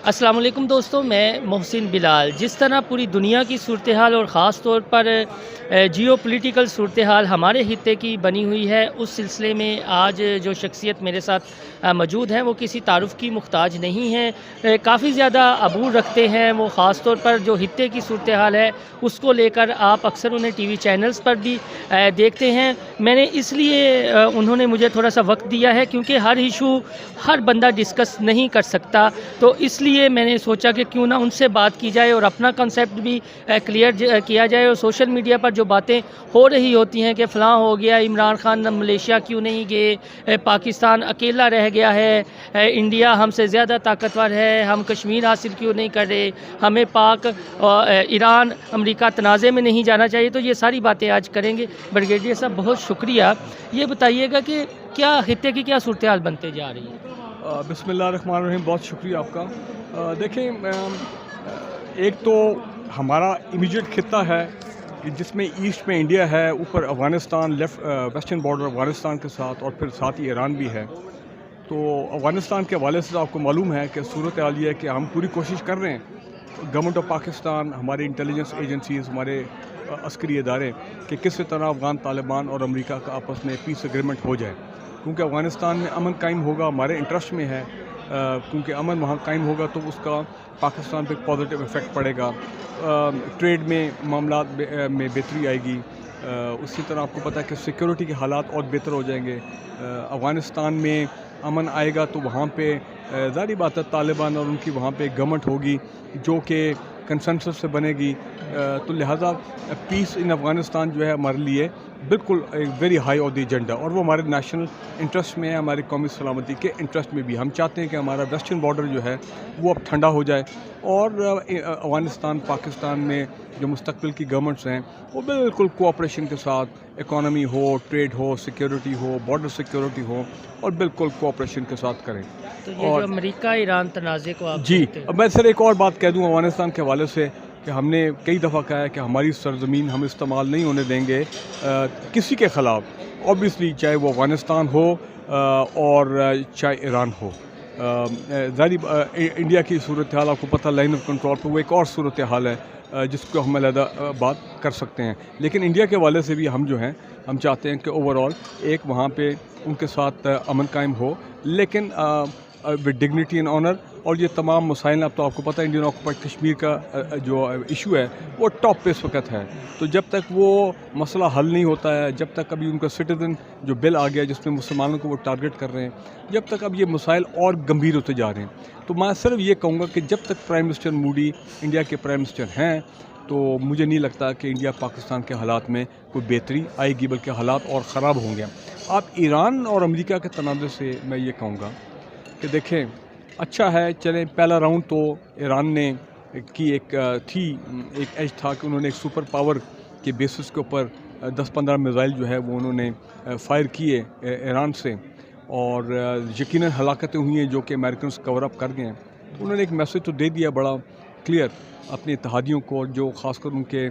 السلام علیکم دوستوں، میں محسن بلال۔ جس طرح پوری دنیا کی صورتحال اور خاص طور پر جیو پولیٹیکل صورتحال ہمارے خطے کی بنی ہوئی ہے، اس سلسلے میں آج جو شخصیت میرے ساتھ موجود ہیں وہ کسی تعارف کی محتاج نہیں ہیں، کافی زیادہ عبور رکھتے ہیں وہ، خاص طور پر جو خطے کی صورتحال ہے اس کو لے کر آپ اکثر انہیں ٹی وی چینلز پر بھی دیکھتے ہیں۔ میں نے اس لیے انہوں نے مجھے تھوڑا سا وقت دیا ہے کیونکہ ہر ایشو ہر بندہ ڈسکس نہیں کر سکتا، تو اس لیے میں نے سوچا کہ کیوں نہ ان سے بات کی جائے اور اپنا کنسیپٹ بھی کلیئر کیا جائے۔ اور سوشل میڈیا پر جو باتیں ہو رہی ہوتی ہیں کہ فلاں ہو گیا، عمران خان ملیشیا کیوں نہیں گئے، پاکستان اکیلا رہ گیا ہے، انڈیا ہم سے زیادہ طاقتور ہے، ہم کشمیر حاصل کیوں نہیں کر رہے، ہمیں پاک ایران امریکہ تنازع میں نہیں جانا چاہیے، تو یہ ساری باتیں آج کریں گے۔ بریگیڈیئر صاحب بہت شکریہ، یہ بتائیے گا کہ کیا خطے کی کیا صورتحال بنتے جا رہی ہے؟ بسم اللہ الرحمن الرحیم، بہت شکریہ آپ کا۔ دیکھیں، ایک تو ہمارا امیجیٹ خطہ ہے جس میں ایسٹ میں انڈیا ہے، اوپر افغانستان، ویسٹرن بارڈر افغانستان کے ساتھ، اور پھر ساتھ ہی ایران بھی ہے۔ تو افغانستان کے حوالے سے آپ کو معلوم ہے کہ صورتحال یہ ہے کہ ہم پوری کوشش کر رہے ہیں، گورنمنٹ آف پاکستان، ہمارے انٹیلیجنس ایجنسیز، ہمارے عسکری ادارے، کہ کس طرح افغان طالبان اور امریکہ کا آپس میں پیس ایگریمنٹ ہو جائے، کیونکہ افغانستان میں امن قائم ہوگا، ہمارے انٹرسٹ میں ہے، کیونکہ امن وہاں قائم ہوگا تو اس کا پاکستان پہ پازیٹیو افیکٹ پڑے گا، ٹریڈ میں معاملات میں بہتری آئے گی، اسی طرح آپ کو پتہ ہے کہ سیکیورٹی کے حالات اور بہتر ہو جائیں گے۔ افغانستان میں امن آئے گا تو وہاں پہ ظاہری بات ہے طالبان اور ان کی وہاں پہ گورنمنٹ ہوگی جو کہ کنسنسس سے بنے گی، تو لہٰذا پیس ان افغانستان جو ہے ہمارے لیے بالکل ایک very high on the agenda, اور وہ ہمارے نیشنل انٹرسٹ میں ہے، ہماری قومی سلامتی کے انٹرسٹ میں بھی۔ ہم چاہتے ہیں کہ ہمارا ویسٹرن بارڈر جو ہے وہ اب ٹھنڈا ہو جائے، اور افغانستان پاکستان میں جو مستقبل کی گورنمنٹس ہیں وہ بالکل کوآپریشن کے ساتھ اکانومی ہو، ٹریڈ ہو، سیکیورٹی ہو، بارڈر سیکیورٹی ہو، اور بالکل کوآپریشن کے ساتھ کریں۔ تو یہ جو امریکہ ایران تنازع کو آپ جی، دیکھتے ہیں؟ اب میں سر ایک اور بات کہہ دوں افغانستان کے حوالے سے، کہ ہم نے کئی دفعہ کہا ہے کہ ہماری سرزمین ہم استعمال نہیں ہونے دیں گے کسی کے خلاف، اوبیسلی چاہے وہ افغانستان ہو اور چاہے ایران ہو۔ ظاہری انڈیا کی صورتحال آپ کو پتہ، لائن آف کنٹرول پہ وہ ایک اور صورتحال ہے جس کو ہم علیحدہ بات کر سکتے ہیں، لیکن انڈیا کے حوالے سے بھی ہم جو ہیں ہم چاہتے ہیں کہ اوور آل ایک وہاں پہ ان کے ساتھ امن قائم ہو، لیکن ود ڈگنیٹی اینڈ آنر۔ اور یہ تمام مسائل، اب تو آپ کو پتہ ہے انڈین آکوپائڈ کشمیر کا جو ایشو ہے وہ ٹاپ پہ اس وقت ہے، تو جب تک وہ مسئلہ حل نہیں ہوتا ہے، جب تک ابھی ان کا سٹیزن جو بل آ گیا جس میں مسلمانوں کو وہ ٹارگٹ کر رہے ہیں، جب تک اب یہ مسائل اور گمبھیر ہوتے جا رہے ہیں، تو میں صرف یہ کہوں گا کہ جب تک پرائم منسٹر مودی انڈیا کے پرائم منسٹر ہیں تو مجھے نہیں لگتا کہ انڈیا پاکستان کے حالات میں کوئی بہتری آئے گی، بلکہ حالات اور خراب ہوں گے۔ اب ایران اور امریکہ کے تنازع سے میں یہ کہوں گا کہ دیکھیں، اچھا ہے، چلیں پہلا راؤنڈ تو ایران نے کی ایک ایج تھا کہ انہوں نے ایک سپر پاور کے بیسس کے اوپر 10-15 میزائل جو ہے وہ انہوں نے فائر کیے ایران سے، اور یقیناً ہلاکتیں ہوئی ہیں جو کہ امریکنز کور اپ کر گئے ہیں۔ تو انہوں نے ایک میسج تو دے دیا بڑا کلیئر اپنے اتحادیوں کو، جو خاص کر ان کے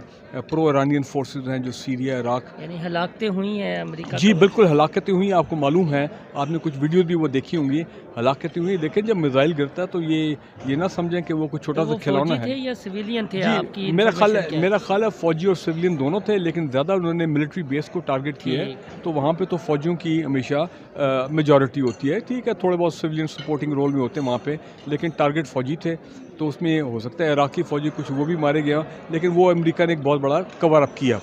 پرو ایرانین فورسز ہیں جو سیریا، عراق، یعنی ہلاکتیں ہوئی ہیں امریکہ جی کو؟ بالکل ہلاکتیں ہوئی ہیں، آپ کو معلوم ہے، آپ نے کچھ ویڈیوز بھی وہ دیکھی ہوں گی، ہلاکتیں ہوئی۔ دیکھیں جب میزائل گرتا ہے تو یہ نہ سمجھیں کہ وہ کوئی چھوٹا سا کھلونا ہے۔ فوجی تھے یا سویلین تھے؟ جی، آپ کی میرا انفارمیشن خیال ہے فوجی اور سویلین دونوں تھے، لیکن زیادہ انہوں نے ملٹری بیس کو ٹارگٹ کیا ہے، تو وہاں پہ تو فوجیوں کی ہمیشہ میجورٹی ہوتی ہے، ٹھیک ہے، تھوڑے بہت سویلین سپورٹنگ رول میں ہوتے ہیں وہاں پہ، لیکن ٹارگٹ فوجی تھے۔ تو اس میں ہو سکتا ہے عراقی فوجی کچھ وہ بھی مارے گیا، لیکن وہ امریکہ نے ایک بہت بڑا کور اپ کیا۔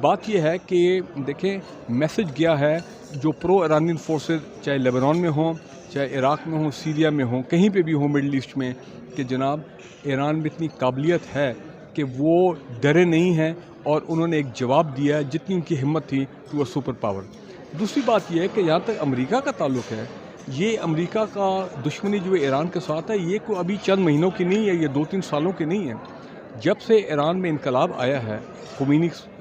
بات یہ ہے کہ دیکھیں میسج گیا ہے جو پرو ایرانین فورسز چاہے لیبنان میں ہوں، چاہے عراق میں ہوں، سیریا میں ہوں، کہیں پہ بھی ہوں مڈل ایسٹ میں، کہ جناب ایران میں اتنی قابلیت ہے کہ وہ ڈرے نہیں ہیں، اور انہوں نے ایک جواب دیا ہے جتنی ان کی ہمت تھی ٹو اے سپر پاور۔ دوسری بات یہ ہے کہ یہاں تک امریکہ کا تعلق ہے، یہ امریکہ کا دشمنی جو ایران کے ساتھ ہے یہ کوئی ابھی چند مہینوں کی نہیں ہے، یہ 2-3 سالوں کی نہیں ہے۔ جب سے ایران میں انقلاب آیا ہے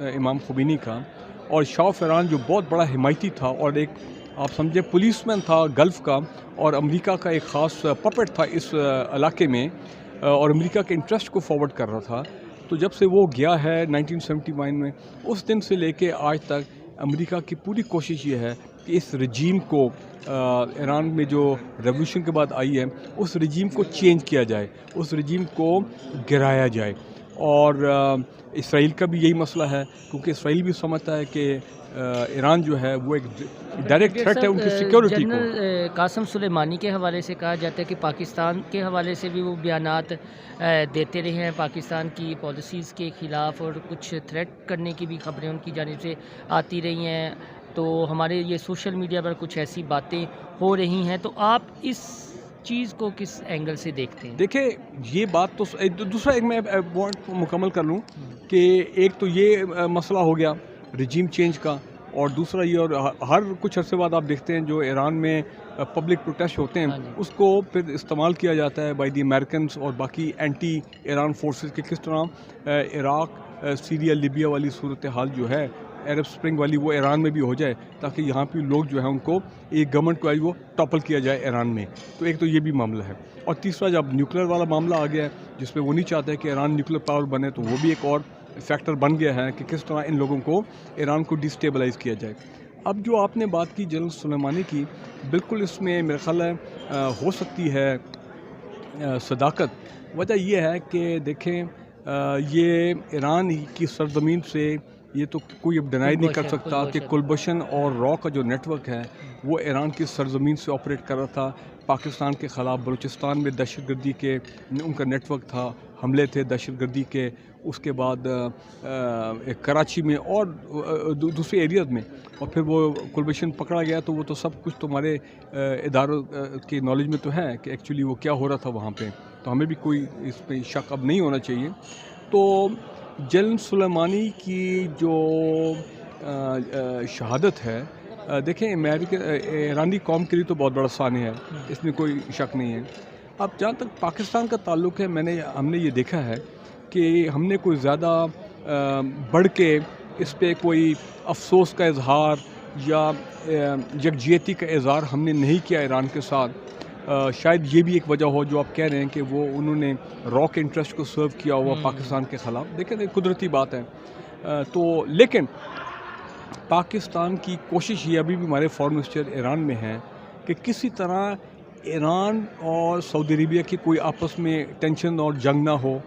امام خمینی کا، اور شاہ آف ایران جو بہت بڑا حمایتی تھا اور ایک آپ سمجھے پولیس مین تھا گلف کا، اور امریکہ کا ایک خاص پپٹ تھا اس علاقے میں، اور امریکہ کے انٹرسٹ کو فارورڈ کر رہا تھا، تو جب سے وہ گیا ہے 1971 میں، اس دن سے لے کے آج تک امریکہ کی پوری کوشش یہ ہے کہ اس رجیم کو ایران میں جو ریولیوشن کے بعد آئی ہے اس رجیم کو چینج کیا جائے، اس رجیم کو گرایا جائے. اور اسرائیل کا بھی یہی مسئلہ ہے، کیونکہ اسرائیل بھی سمجھتا ہے کہ ایران جو ہے وہ ایک ڈائریکٹ تھریٹ ہے ان کی سیکیورٹی کو. جنرل قاسم سلیمانی کے حوالے سے کہا جاتا ہے کہ پاکستان کے حوالے سے بھی وہ بیانات دیتے رہے ہیں پاکستان کی پالیسیز کے خلاف، اور کچھ تھریٹ کرنے کی بھی خبریں ان کی جانب سے آتی رہی ہیں. تو ہمارے یہ سوشل میڈیا پر کچھ ایسی باتیں ہو رہی ہیں، تو آپ اس چیز کو کس اینگل سے دیکھتے ہیں؟ دیکھیں یہ بات تو دوسرا ایک میں پوائنٹ مکمل کر لوں کہ ایک تو یہ مسئلہ ہو گیا رجیم چینج کا، اور دوسرا یہ، اور ہر کچھ عرصے بعد آپ دیکھتے ہیں جو ایران میں پبلک پروٹیسٹ ہوتے ہیں اس کو پھر استعمال کیا جاتا ہے بائی دی امریکنس اور باقی اینٹی ایران فورسز کے، کس طرح عراق، سیریا، لیبیا والی صورتحال جو ہے عرب سپرنگ والی وہ ایران میں بھی ہو جائے، تاکہ یہاں پہ لوگ جو ہیں ان کو ایک گورنمنٹ کو وہ ٹاپل کیا جائے ایران میں. تو ایک تو یہ بھی معاملہ ہے، اور تیسرا جب نیوکلیر والا معاملہ آ گیا ہے جس میں وہ نہیں چاہتے کہ ایران نیوکلیر پاور بنے، تو وہ بھی ایک اور فیکٹر بن گیا ہے کہ کس طرح ان لوگوں کو ایران کو ڈیسٹیبلائز کیا جائے. اب جو آپ نے بات کی جنرل سلیمانی کی، بالکل اس میں میرا خیال ہے ہو سکتی ہے صداقت. وجہ یہ ہے کہ دیکھیں یہ ایران کی سرزمین سے یہ تو کوئی اب ڈینائی نہیں کر سکتا کہ کلبھوشن اور را کا جو نیٹ ورک ہے وہ ایران کی سرزمین سے آپریٹ کر رہا تھا. پاکستان کے خلاف بلوچستان میں دہشت گردی کے ان کا نیٹ ورک تھا، حملے تھے دہشت گردی کے، اس کے بعد کراچی میں اور دوسرے ایریاز میں، اور پھر وہ کلبھوشن پکڑا گیا. تو وہ تو سب کچھ تمہارے اداروں کی نالج میں تو ہے کہ ایکچولی وہ کیا ہو رہا تھا وہاں پہ، تو ہمیں بھی کوئی اس پہ شک اب نہیں ہونا چاہیے. تو جنرل سلیمانی کی جو شہادت ہے، دیکھیں ایرانی قوم کے لیے تو بہت بڑا سانحہ ہے، اس میں کوئی شک نہیں ہے. اب جہاں تک پاکستان کا تعلق ہے، ہم نے یہ دیکھا ہے کہ ہم نے کوئی زیادہ بڑھ کے اس پہ کوئی افسوس کا اظہار یا یکجہتی کا اظہار ہم نے نہیں کیا ایران کے ساتھ. شاید یہ بھی ایک وجہ ہو جو آپ کہہ رہے ہیں کہ وہ انہوں نے را کے انٹرسٹ کو سرو کیا ہوا پاکستان کے خلاف. دیکھیں قدرتی بات ہے. تو لیکن پاکستان کی کوشش یہ ابھی بھی ہمارے فارن منسٹر ایران میں ہیں کہ کسی طرح ایران اور سعودی عربیہ کی کوئی آپس میں ٹینشن اور جنگ نہ ہو،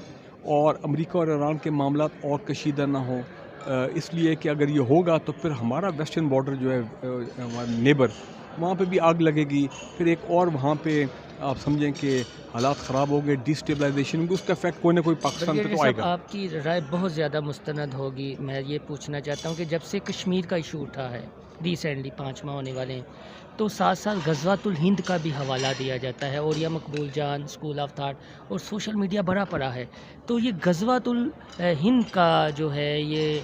اور امریکہ اور ایران کے معاملات اور کشیدہ نہ ہو. اس لیے کہ اگر یہ ہوگا تو پھر ہمارا ویسٹرن بارڈر جو ہے ہمارا نیبر، وہاں پہ بھی آگ لگے گی. پھر ایک اور وہاں پہ آپ سمجھیں کہ حالات خراب ہو گئے، ڈیسٹیبلائزیشن، اس کا افیکٹ کوئی نہ کوئی پاکستان پہ تو آئے گا. آپ کی رائے بہت زیادہ مستند ہوگی. میں یہ پوچھنا چاہتا ہوں کہ جب سے کشمیر کا ایشو اٹھا ہے ریسنٹلی 5 ماہ ہونے والے ہیں، تو ساتھ ساتھ غزوۃ الہند کا بھی حوالہ دیا جاتا ہے، اور یہ مقبول جان، اسکول آف تھاٹ اور سوشل میڈیا بڑا پڑا ہے. تو یہ غزوۃ الہند کا جو ہے یہ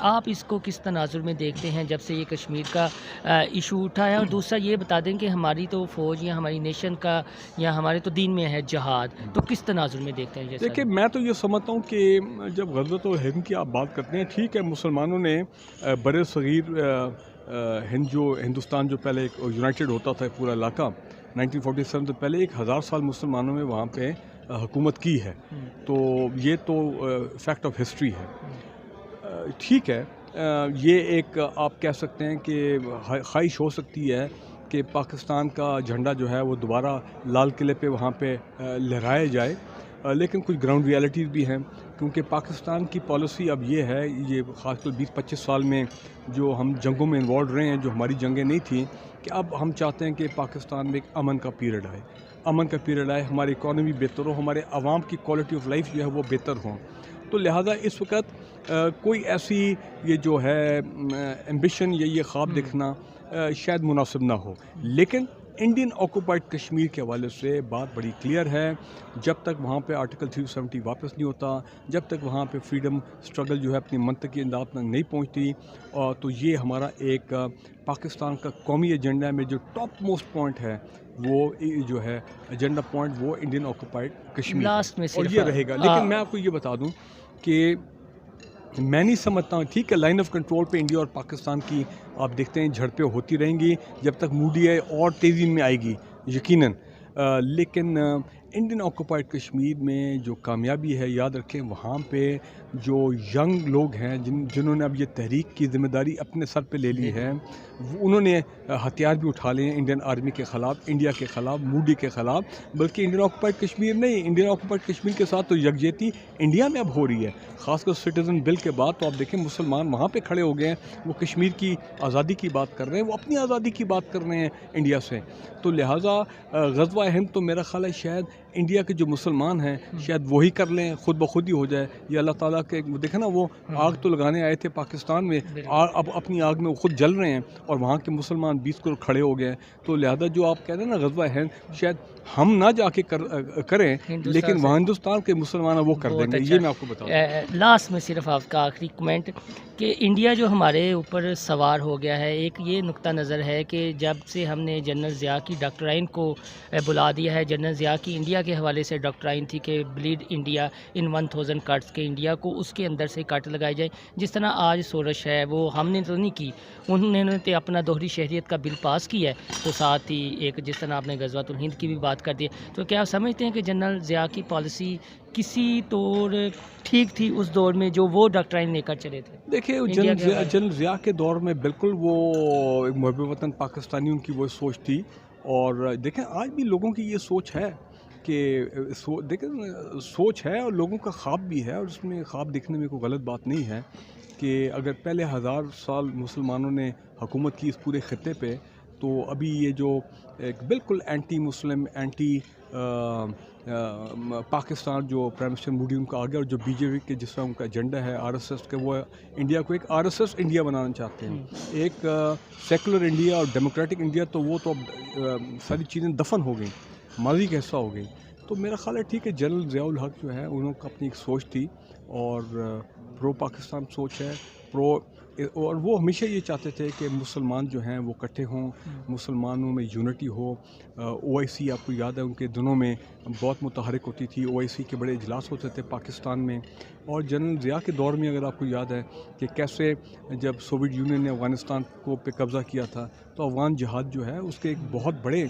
آپ اس کو کس تناظر میں دیکھتے ہیں جب سے یہ کشمیر کا ایشو اٹھا ہے؟ اور دوسرا یہ بتا دیں کہ ہماری تو فوج یا ہماری نیشن کا یا ہمارے تو دین میں ہے جہاد، تو کس تناظر میں دیکھتے ہیں؟ دیکھیں میں تو یہ سمجھتا ہوں کہ جب غزوۃ الہند کی آپ بات کرتے ہیں، ٹھیک ہے مسلمانوں نے بر صغیر ہندوستان جو پہلے ایک یونائٹڈ ہوتا تھا پورا علاقہ 1947 سے پہلے 1000 سال مسلمانوں میں وہاں پہ حکومت کی ہے. تو یہ تو فیکٹ آف ہسٹری ہے. ٹھیک ہے، یہ ایک آپ کہہ سکتے ہیں کہ خواہش ہو سکتی ہے کہ پاکستان کا جھنڈا جو ہے وہ دوبارہ لال قلعے پہ وہاں پہ لہرایا جائے، لیکن کچھ گراؤنڈ ریالٹیز بھی ہیں. کیونکہ پاکستان کی پالیسی اب یہ ہے، یہ خاص کر 20-25 سال میں جو ہم جنگوں میں انوالو رہے ہیں، جو ہماری جنگیں نہیں تھیں، کہ اب ہم چاہتے ہیں کہ پاکستان میں ایک امن کا پیریڈ آئے، ہماری اکانومی بہتر ہو، ہمارے عوام کی کوالٹی آف لائف جو ہے وہ بہتر ہوں. تو لہٰذا اس وقت کوئی ایسی یہ جو ہے ایمبیشن یا یہ خواب دیکھنا شاید مناسب نہ ہو. لیکن انڈین آکوپائڈ کشمیر کے حوالے سے بات بڑی کلیئر ہے. جب تک وہاں پہ آرٹیکل 370 واپس نہیں ہوتا، جب تک وہاں پہ فریڈم سٹرگل جو ہے اپنی منطقی انداز تک نہیں پہنچتی، تو یہ ہمارا ایک پاکستان کا قومی ایجنڈا میں جو ٹاپ موسٹ پوائنٹ ہے، وہ جو ہے ایجنڈا پوائنٹ وہ انڈین آکوپائڈ کشمیر اور یہ رہے گا. لیکن میں آپ کو یہ بتا دوں کہ میں نہیں سمجھتا ہوں، ٹھیک ہے لائن آف کنٹرول پہ انڈیا اور پاکستان کی آپ دیکھتے ہیں جھڑپیں ہوتی رہیں گی جب تک مودی ہے، اور تیزی میں آئے گی یقیناً. لیکن انڈین آکوپائڈ کشمیر میں جو کامیابی ہے، یاد رکھیں وہاں پہ جو ینگ لوگ ہیں جنہوں نے اب یہ تحریک کی ذمہ داری اپنے سر پہ لے لی ہے، انہوں نے ہتھیار بھی اٹھا لیے ہیں انڈین آرمی کے خلاف، انڈیا کے خلاف، مودی کے خلاف، بلکہ انڈین آکوپائڈ کشمیر نہیں، انڈین آکوپائڈ کشمیر کے ساتھ تو یکجہتی انڈیا میں اب ہو رہی ہے، خاص کر سٹیزن بل کے بعد۔ تو آپ دیکھیں مسلمان وہاں پہ کھڑے ہو گئے ہیں، وہ کشمیر کی آزادی کی بات کر رہے ہیں، وہ اپنی آزادی کی بات کر رہے ہیں انڈیا سے۔ تو لہٰذا غزوہ ہند تو میرا خیال ہے شاید انڈیا کے جو مسلمان ہیں شاید وہی کر لیں، خود بخود ہی ہو جائے، یہ اللہ تعالیٰ کے دیکھیں نا، وہ آگ تو لگانے آئے تھے پاکستان میں، اب اپنی آگ میں وہ خود جل رہے ہیں، اور وہاں کے مسلمان 20 کروڑ کھڑے ہو گئے ہیں۔ تو لہذا جو آپ کہہ رہے ہیں نا غزوہ ہند، شاید ہم نہ جا کے کریں، لیکن وہاں ہندوستان کے مسلمان وہ کر دیں گے، یہ میں آپ کو بتا دوں۔ لاسٹ میں صرف آپ کا آخری کمنٹ کہ انڈیا جو ہمارے اوپر سوار ہو گیا ہے، ایک یہ نقطہ نظر ہے کہ جب سے ہم نے جنرل ضیاء کی ڈاکٹرائن کو بلا دیا ہے، جنرل ضیاء کی انڈیا کے حوالے سے ڈاکٹرائن تھی کہ بلیڈ انڈیا ان 1000 کٹس کے انڈیا کو اس کے اندر سے کٹ لگائے جائیں، جس طرح آج سورش ہے وہ ہم نے تو نہیں کی، انہوں نے تو اپنا دوہری شہریت کا بل پاس کیا ہے، تو ساتھ ہی ایک جس طرح آپ نے غزوۃ الہند کی بھی بات کر دی ہے، تو کیا آپ سمجھتے ہیں کہ جنرل ضیاء کی پالیسی کسی طور ٹھیک تھی اس دور میں جو وہ ڈاکٹرائن لے کر چلے تھے؟ دیکھیں جنرل ضیاء کے دور میں بالکل وہ محب وطن پاکستانی ان کی وہ سوچ تھی، اور دیکھیں آج بھی لوگوں کی یہ سوچ ہے کہ دیکھیں سوچ ہے، اور لوگوں کا خواب بھی ہے، اور اس میں خواب دیکھنے میں کوئی غلط بات نہیں ہے کہ اگر پہلے 1000 سال مسلمانوں نے حکومت کی اس پورے خطے پہ، تو ابھی یہ جو ایک بالکل اینٹی مسلم، اینٹی پاکستان جو پرائم منسٹر مودی ان کا آ گیا، اور جو بی جے پی کے جس طرح ان کا ایجنڈا ہے RSS کا، وہ انڈیا کو ایک RSS انڈیا بنانا چاہتے ہیں، ایک سیکولر انڈیا اور ڈیموکریٹک انڈیا، تو وہ تو اب ساری چیزیں دفن ہو گئیں، ماضی کا حصہ ہو گئی۔ تو میرا خیال ہے ٹھیک ہے، جنرل ضیاء الحق جو ہے انہوں کا اپنی ایک سوچ تھی، اور پرو پاکستان سوچ ہے، اور وہ ہمیشہ یہ چاہتے تھے کہ مسلمان جو ہیں وہ اکٹھے ہوں، مسلمانوں میں یونٹی ہو۔ OIC آپ کو یاد ہے ان کے دنوں میں بہت متحرک ہوتی تھی، OIC کے بڑے اجلاس ہوتے تھے پاکستان میں، اور جنرل ضیاء کے دور میں اگر آپ کو یاد ہے کہ کیسے جب سوویت یونین نے افغانستان کو پہ قبضہ کیا تھا، تو افغان جہاد جو ہے اس کے ایک بہت بڑے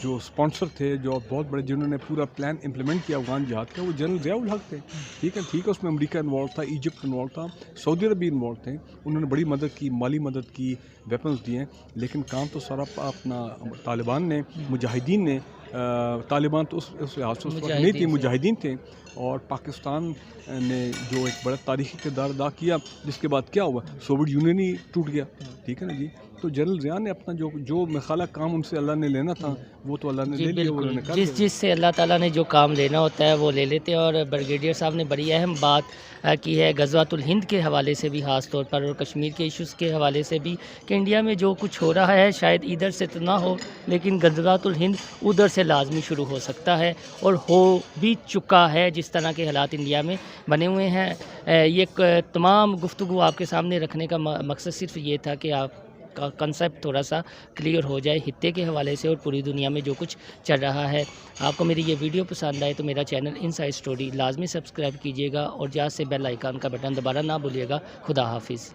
جو سپانسر تھے، جو بہت بڑے جنہوں نے پورا پلان امپلیمنٹ کیا افغان جہاد کا، وہ جنرل ضیاء الحق تھے۔ ٹھیک ہے اس میں امریکہ انوالو تھا، ایجپٹ انوالو تھا، سعودی عرب بھی انوالو تھے، انہوں نے بڑی مدد کی، مالی مدد کی، ویپنز دیے، لیکن کام تو سارا اپنا طالبان نے، مجاہدین نے، طالبان تو اس لحاظ سے اس وقت نہیں تھی، مجاہدین تھے، اور پاکستان نے جو ایک بڑا تاریخی کردار ادا کیا، جس کے بعد کیا ہوا، سوویت یونین ہی ٹوٹ گیا۔ ٹھیک ہے نا جی، تو جنرل ضیاء نے اپنا جو مخالہ کام ان سے اللہ نے لینا تھا وہ تو اللہ نے لے لیا، انہوں نے کر دیا۔ جس سے اللہ تعالیٰ نے جو کام لینا ہوتا ہے وہ لے لیتے ہیں، اور بریگیڈیئر صاحب نے بڑی اہم بات کی ہے غزوۃ الہند کے حوالے سے بھی خاص طور پر، اور کشمیر کے ایشوز کے حوالے سے بھی، کہ انڈیا میں جو کچھ ہو رہا ہے شاید ادھر سے تو نہ ہو، لیکن غزوۃ الہند ادھر سے لازمی شروع ہو سکتا ہے، اور ہو بھی چکا ہے جس طرح کے حالات انڈیا میں بنے ہوئے ہیں۔ یہ تمام گفتگو آپ کے سامنے رکھنے کا مقصد صرف یہ تھا کہ آپ کا کنسیپٹ تھوڑا سا کلیئر ہو جائے خطے کے حوالے سے اور پوری دنیا میں جو کچھ چل رہا ہے۔ آپ کو میری یہ ویڈیو پسند آئے تو میرا چینل انسائیڈ اسٹوری لازمی سبسکرائب کیجیے گا، اور جہاں سے بیل آئیکن کا بٹن دوبارہ نہ بھولیے گا۔ خدا حافظ۔